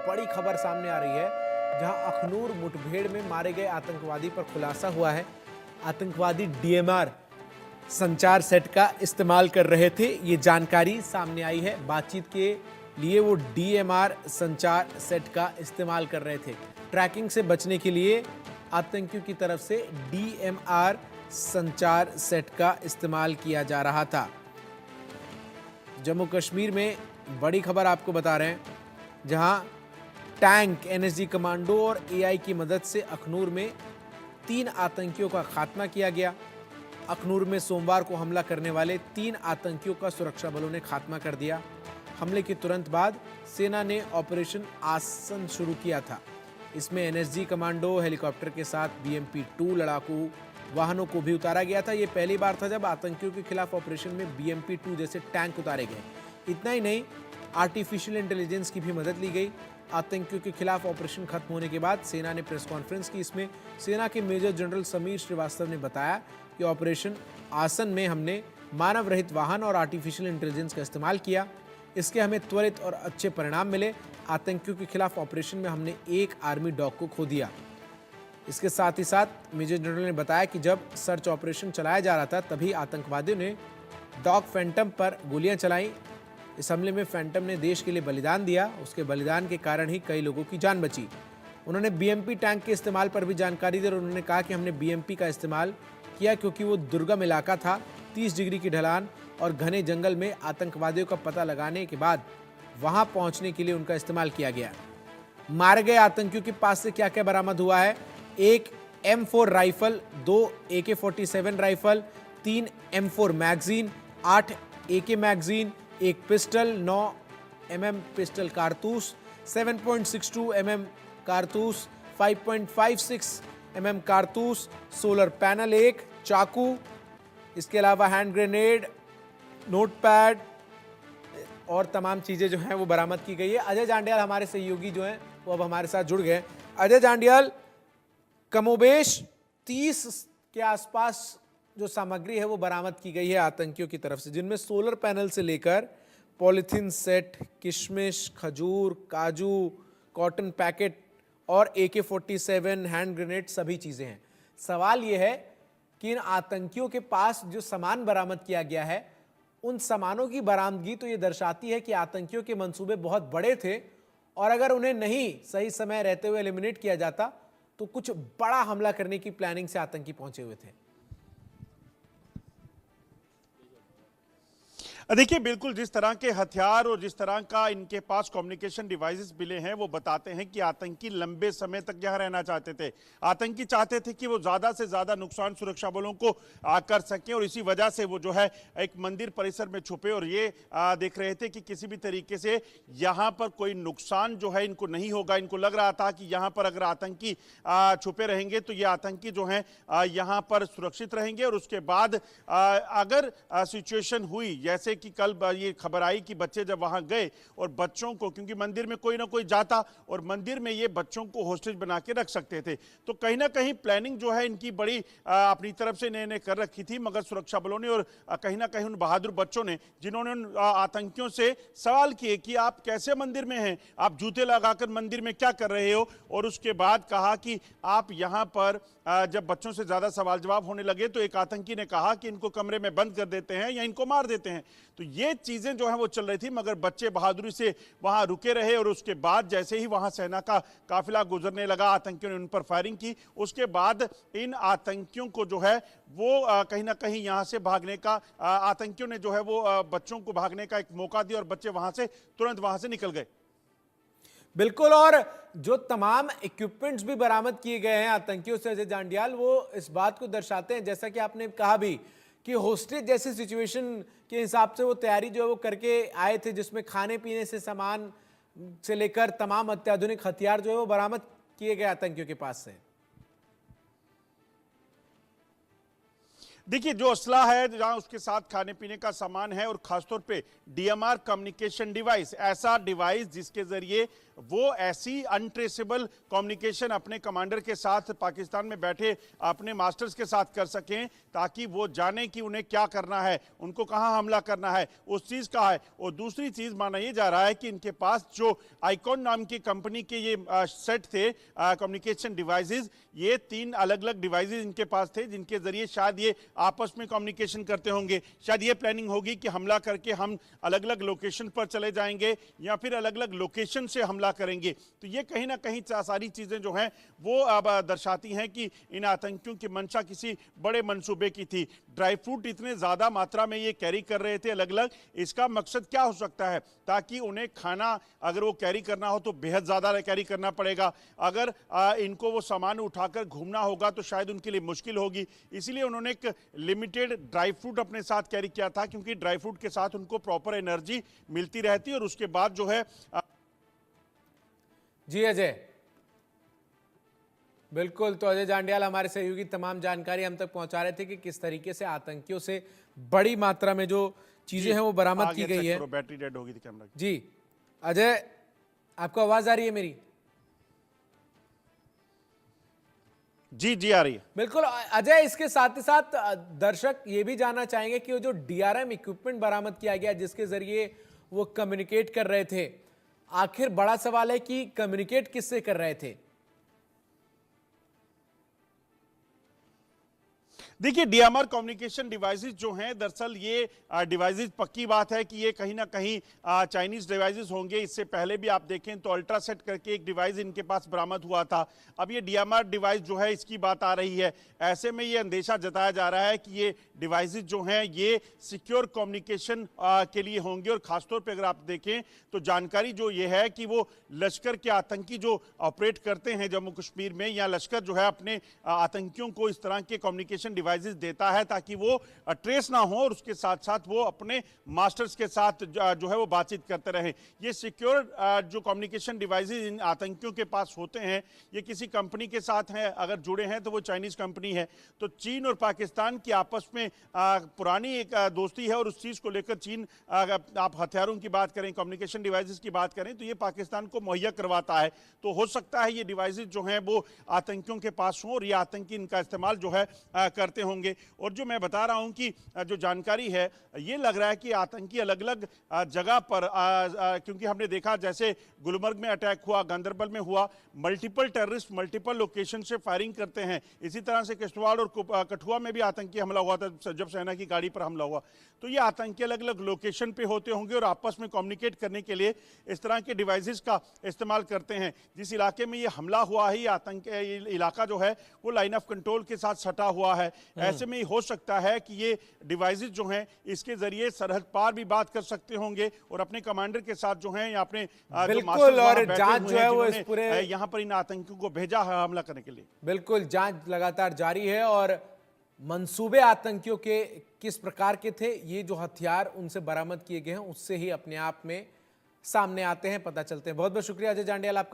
बड़ी खबर सामने आ रही है, जहां अखनूर मुठभेड़ में मारे गए आतंकवादी पर खुलासा हुआ है। आतंकवादी डीएमआर संचार सेट का इस्तेमाल कर रहे थे, ये जानकारी सामने आई है। बातचीत के लिए वो डीएमआर संचार सेट का इस्तेमाल कर रहे थे। ट्रैकिंग से बचने के लिए आतंकियों की तरफ से डीएमआर संचार सेट का इस्तेमाल किया जा रहा था। जम्मू कश्मीर में बड़ी खबर आपको बता रहे हैं, जहां टैंक, एनएसजी कमांडो और एआई की मदद से अखनूर में 3 आतंकियों का खात्मा किया गया। अखनूर में सोमवार को हमला करने वाले 3 आतंकियों का सुरक्षा बलों ने खात्मा कर दिया। हमले के तुरंत बाद सेना ने ऑपरेशन आसन शुरू किया था। इसमें एनएसजी कमांडो, हेलीकॉप्टर के साथ BMP-2 लड़ाकू वाहनों को भी उतारा गया था। ये पहली बार था जब आतंकियों के खिलाफ ऑपरेशन में BMP-2 जैसे टैंक उतारे गए। इतना ही नहीं, आर्टिफिशियल इंटेलिजेंस की भी मदद ली गई। आतंकियों के खिलाफ ऑपरेशन खत्म होने के बाद सेना ने प्रेस कॉन्फ्रेंस की। इसमें सेना के मेजर जनरल समीर श्रीवास्तव ने बताया कि ऑपरेशन आसन में हमने मानव रहित वाहन और आर्टिफिशियल इंटेलिजेंस का इस्तेमाल किया। इसके हमें त्वरित और अच्छे परिणाम मिले। आतंकियों के खिलाफ ऑपरेशन में हमने एक आर्मी डॉग को खो दिया। इसके साथ ही साथ मेजर जनरल ने बताया कि जब सर्च ऑपरेशन चलाया जा रहा था, तभी आतंकवादियों ने डॉग फैंटम पर गोलियां चलाई। इस हमले में फैंटम ने देश के लिए बलिदान दिया। उसके बलिदान के कारण ही कई लोगों की जान बची। उन्होंने BMP टैंक के इस्तेमाल पर भी जानकारी दी और उन्होंने कहा कि हमने BMP का इस्तेमाल किया क्योंकि वो दुर्गम इलाका था, 30 डिग्री की ढलान और घने जंगल में आतंकवादियों का पता लगाने के बाद वहां पहुंचने के लिए उनका इस्तेमाल किया गया। मारे गए आतंकियों के पास से क्या क्या बरामद हुआ है? एक M4 rifle, 2 AK-47 rifle, 3 M4 magazine, 8 AK magazine, एक पिस्टल, 9 mm पिस्टल कारतूस, 7.62 mm कारतूस, 5.56 mm कारतूस, सोलर पैनल, एक चाकू, इसके अलावा हैंड ग्रेनेड, नोटपैड और तमाम चीजें जो हैं वो बरामद की गई है। अजय जांडियाल हमारे सहयोगी जो हैं वो अब हमारे साथ जुड़ गए। अजय जांडियाल, कमोबेश 30 के आसपास जो सामग्री है वो बरामद की गई है आतंकियों की तरफ से, जिनमें सोलर पैनल से लेकर पॉलिथीन सेट, किशमिश, खजूर, काजू, कॉटन पैकेट और AK-47 हैंड ग्रेनेड सभी चीजें हैं। सवाल यह है कि इन आतंकियों के पास जो सामान बरामद किया गया है, उन सामानों की बरामदगी तो ये दर्शाती है कि आतंकियों के मंसूबे बहुत बड़े थे और अगर उन्हें नहीं सही समय रहते हुए एलिमिनेट किया जाता तो कुछ बड़ा हमला करने की प्लानिंग से आतंकी पहुंचे हुए थे। देखिए, बिल्कुल जिस तरह के हथियार और जिस तरह का इनके पास कम्युनिकेशन डिवाइसेस मिले हैं, वो बताते हैं कि आतंकी लंबे समय तक यहाँ रहना चाहते थे। आतंकी चाहते थे कि वो ज्यादा से ज्यादा नुकसान सुरक्षा बलों को कर सकें और इसी वजह से वो जो है एक मंदिर परिसर में छुपे और ये देख रहे थे कि किसी भी तरीके से यहाँ पर कोई नुकसान जो है इनको नहीं होगा। इनको लग रहा था कि यहाँ पर अगर आतंकी छुपे रहेंगे तो ये आतंकी जो है यहाँ पर सुरक्षित रहेंगे और उसके बाद अगर सिचुएशन हुई, जैसे कि कल ये खबर आई कि बच्चे जब वहां गए और बच्चों को, क्योंकि मंदिर में कोई ना कोई जाता और मंदिर में ये बच्चों को होस्टेज बना के रख सकते थे, तो कहीं ना कहीं प्लानिंग जो है इनकी बड़ी अपनी तरफ से इन्होंने कर रखी थी। मगर सुरक्षा बलों ने और कहीं ना कहीं उन बहादुर बच्चों ने, जिन्होंने उन आतंकियों से सवाल किए कि आप कैसे मंदिर में हैं, आप जूते लगाकर मंदिर में क्या कर रहे हो, और उसके बाद कहा कि आप यहां पर, जब बच्चों से ज्यादा सवाल जवाब होने लगे तो एक आतंकी ने कहा कि इनको कमरे में बंद कर देते हैं या इनको मार देते हैं। तो ये चीजें जो है वो चल रही थी, मगर बच्चे बहादुरी से वहां रुके रहे और उसके बाद जैसे ही वहां सेना का काफिला गुजरने लगा, आतंकियों ने उन पर फायरिंग की। उसके बाद इन आतंकियों को जो है वो कहीं ना कहीं यहां से भागने का, आतंकियों ने जो है वो बच्चों को भागने का एक मौका दिया और बच्चे वहां से तुरंत वहां से निकल गए। बिल्कुल, और जो तमाम इक्विपमेंट्स भी बरामद किए गए हैं आतंकियों से अजय जांडियाल, वो इस बात को दर्शाते हैं, जैसा कि आपने कहा भी, कि होस्टेज जैसी सिचुएशन के हिसाब से वो तैयारी जो है वो करके आए थे, जिसमें खाने पीने से सामान से लेकर तमाम अत्याधुनिक हथियार जो है वो बरामद किए गए आतंकियों के पास से। देखिए, जो असला है, जहां उसके साथ खाने पीने का सामान है और खासतौर पे डीएमआर कम्युनिकेशन डिवाइस, ऐसा डिवाइस जिसके जरिए वो ऐसी अनट्रेसेबल कम्युनिकेशन अपने कमांडर के साथ पाकिस्तान में बैठे अपने मास्टर्स के साथ कर सकें, ताकि वो जाने कि उन्हें क्या करना है, उनको कहां हमला करना है, उस चीज का है। और दूसरी चीज माना यह जा रहा है कि इनके पास जो आइकॉन नाम की कंपनी के ये सेट थे कम्युनिकेशन डिवाइसेस, ये 3 अलग अलग डिवाइसेस इनके पास थे, जिनके जरिए शायद ये आपस में कम्युनिकेशन करते होंगे। शायद ये प्लानिंग होगी कि हमला करके हम अलग अलग लोकेशन पर चले जाएंगे या फिर अलग अलग लोकेशन से हमला करेंगे। तो ये कहीं ना कहीं सारी चीजें जो हैं वो अब दर्शाती हैं कि इन आतंकियों की मंशा किसी बड़े मंसूबे की थी। ड्राई फ्रूट इतने ज्यादा मात्रा में ये कैरी कर रहे थे अलग अलग, इसका मकसद क्या हो सकता है? ताकि उन्हें खाना अगर वो कैरी करना हो तो बेहद ज्यादा कैरी करना पड़ेगा, अगर इनको वो सामान उठाकर घूमना होगा तो शायद उनके लिए मुश्किल होगी। इसीलिए उन्होंने एक लिमिटेड ड्राई फ्रूट अपने साथ कैरी किया था, क्योंकि ड्राई फ्रूट के साथ उनको प्रॉपर एनर्जी मिलती रहती और उसके बाद जो है जी अजय, बिल्कुल। तो अजय जांडियाल हमारे सहयोगी तमाम जानकारी हम तक पहुंचा रहे थे कि किस तरीके से आतंकियों से बड़ी मात्रा में जो चीजें हैं वो बरामद की गई है। बैटरी डेड हो गई थी कैमरा की। जी अजय, आपको आवाज आ रही है मेरी? जी जी आ रही है। बिल्कुल अजय, इसके साथ ही साथ दर्शक ये भी जानना चाहेंगे कि वो जो डीआरएम इक्विपमेंट बरामद किया गया जिसके जरिए वो कम्युनिकेट कर रहे थे, आखिर बड़ा सवाल है कि कम्युनिकेट किससे कर रहे थे? देखिए, डीएमआर कम्युनिकेशन डिवाइसेस जो हैं, दरअसल ये डिवाइसेस पक्की बात है कि ये कहीं ना कहीं चाइनीज डिवाइसेस होंगे। इससे पहले भी आप देखें तो अल्ट्रासेट करके एक डिवाइस इनके पास बरामद हुआ था। अब ये डीएमआर डिवाइस जो है इसकी बात आ रही है। ऐसे में ये अंदेशा जताया जा रहा है कि ये डिवाइसेस जो हैं ये सिक्योर कम्युनिकेशन के लिए होंगे। और खासतौर पर अगर आप देखें तो जानकारी जो ये है कि वो लश्कर के आतंकी जो ऑपरेट करते हैं जम्मू कश्मीर में, या लश्कर जो है अपने आतंकियों को इस तरह के कम्युनिकेशन डिवाइसेस देता है ताकि वो ट्रेस ना हो और उसके साथ साथ वो अपने मास्टर्स के साथ जो है वो बातचीत करते रहे। ये सिक्योर जो कम्युनिकेशन डिवाइसेस इन आतंकियों के पास होते हैं, ये किसी कंपनी के साथ हैं, अगर जुड़े हैं तो वो चाइनीज कंपनी है। तो चीन और पाकिस्तान की आपस में पुरानी एक दोस्ती है और उस चीज को लेकर चीन, आप हथियारों की बात करें, कम्युनिकेशन डिवाइसेस की बात करें, तो ये पाकिस्तान को मुहैया करवाता है। तो हो सकता है ये डिवाइसेस जो हैं वो आतंकियों के पास हों और ये आतंकी इनका इस्तेमाल जो है करते होंगे। और जो मैं बता रहा हूं कि जो जानकारी है, ये लग रहा है कि आतंकी अलग अलग जगह पर, क्योंकि हमने देखा जैसे गुलमर्ग में अटैक हुआ, गांदरबल में हुआ, मल्टीपल टेररिस्ट मल्टीपल लोकेशन से फायरिंग करते हैं। इसी तरह से किश्तवाड़ और कठुआ में भी आतंकी हमला हुआ था जब सेना की गाड़ी पर हमला हुआ। तो ये आतंकी अलग अलग लोकेशन पे होते होंगे और आपस में कम्युनिकेट करने के लिए इस तरह के डिवाइसेस का इस्तेमाल करते हैं। जिस इलाके में ये हमला हुआ है, ये आतंक इलाका जो है वो लाइन ऑफ कंट्रोल के साथ सटा हुआ है। ऐसे में हो सकता है कि ये डिवाइसेस जो हैं इसके जरिए सरहद पार भी बात कर सकते होंगे और अपने कमांडर के साथ जो हैं या अपने बिल्कुल, और जांच जो है वो इस पूरे यहां पर इन आतंकियों को भेजा है हमला करने के लिए। बिल्कुल, जांच लगातार जारी है और मंसूबे आतंकियों के किस प्रकार के थे, ये जो हथियार उनसे बरामद किए गए हैं उससे ही अपने आप में सामने आते हैं, पता चलते हैं। बहुत बहुत शुक्रिया अजय जांडियाल आपका।